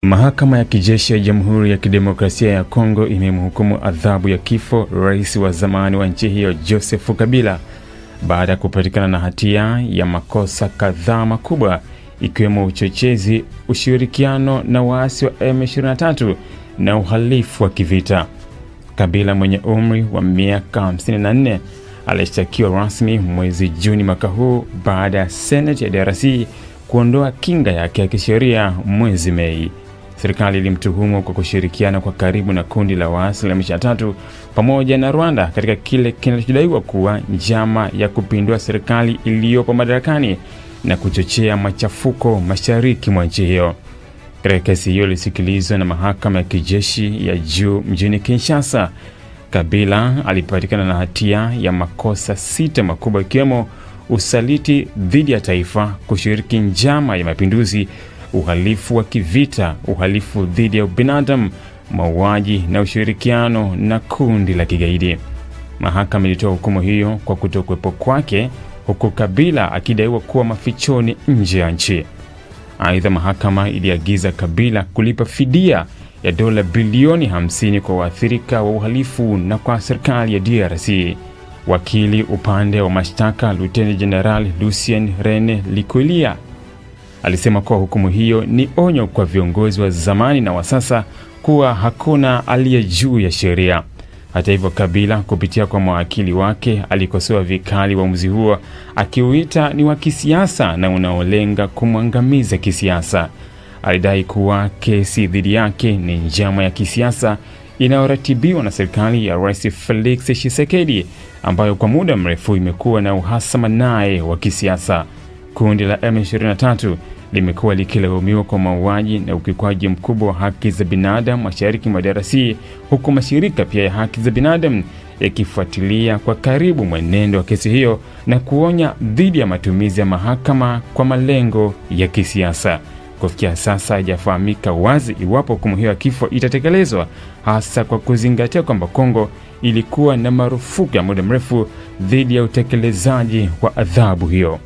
Mahakama ya kijeshi ya Jamhuri ya Kidemokrasia ya Kongo imemhukumu adhabu ya kifo rais wa zamani wa nchi hiyo Joseph Kabila baada ya kupatikana na hatia ya makosa kadhaa makubwa ikiwemo uchochezi, ushirikiano na waasi wa M23 na uhalifu wa kivita. Kabila mwenye umri wa miaka 54 alishtakiwa rasmi mwezi Juni mwaka huu baada ya Senate ya DRC kuondoa kinga yake ya kisheria mwezi Mei. Serikali ilimtuhumu kwa kushirikiana kwa karibu na kundi la waasi la M23 pamoja na Rwanda katika kile kinachodaiwa kuwa njama ya kupindua serikali iliyopo madarakani na kuchochea machafuko mashariki mwa nchi hiyo. Katika kesi hiyo ilisikilizwa na mahakama ya kijeshi ya juu mjini Kinshasa. Kabila alipatikana na hatia ya makosa 6 makubwa ikiwemo usaliti dhidi ya taifa, kushiriki njama ya mapinduzi, uhalifu wa kivita, uhalifu dhidi ya ubinadamu, mauaji na ushirikiano na kundi la kigaidi. Mahakama ilitoa hukumu hiyo kwa kutokuwepo kwake, huku Kabila akidaiwa kuwa mafichoni nje ya nchi. Aidha, mahakama iliagiza Kabila kulipa fidia ya dola bilioni 50 kwa waathirika wa uhalifu na kwa serikali ya DRC. Wakili upande wa mashtaka Lieutenant General Lucien Rene Likulia alisema kuwa hukumu hiyo ni onyo kwa viongozi wa zamani na wa sasa kuwa hakuna aliye juu ya sheria. Hata hivyo, Kabila kupitia kwa mawakili wake alikosoa vikali uamuzi huo, akiuita ni wa kisiasa na unaolenga kumwangamiza kisiasa. Alidai kuwa kesi dhidi yake ni njama ya kisiasa inayoratibiwa na serikali ya Rais Felix Tshisekedi ambayo kwa muda mrefu imekuwa na uhasama naye wa kisiasa. Kundi la M23 limekuwa likilaumiwa kwa mauaji na ukiukwaji mkubwa wa haki za binadamu mashariki mwa DRC, huku mashirika pia ya haki za binadamu yakifuatilia kwa karibu mwenendo wa kesi hiyo na kuonya dhidi ya matumizi ya mahakama kwa malengo ya kisiasa. Kufikia sasa haijafahamika wazi iwapo hukumu hiyo ya kifo itatekelezwa, hasa kwa kuzingatia kwamba Kongo ilikuwa na marufuku ya muda mrefu dhidi ya utekelezaji wa adhabu hiyo.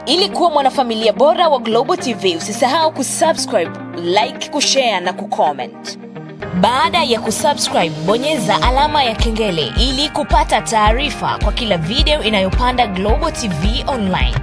Ili kuwa mwanafamilia bora wa Global TV, usisahau kusubscribe, like, kushare na kucomment. Baada ya kusubscribe, bonyeza alama ya kengele ili kupata taarifa kwa kila video inayopanda Global TV Online.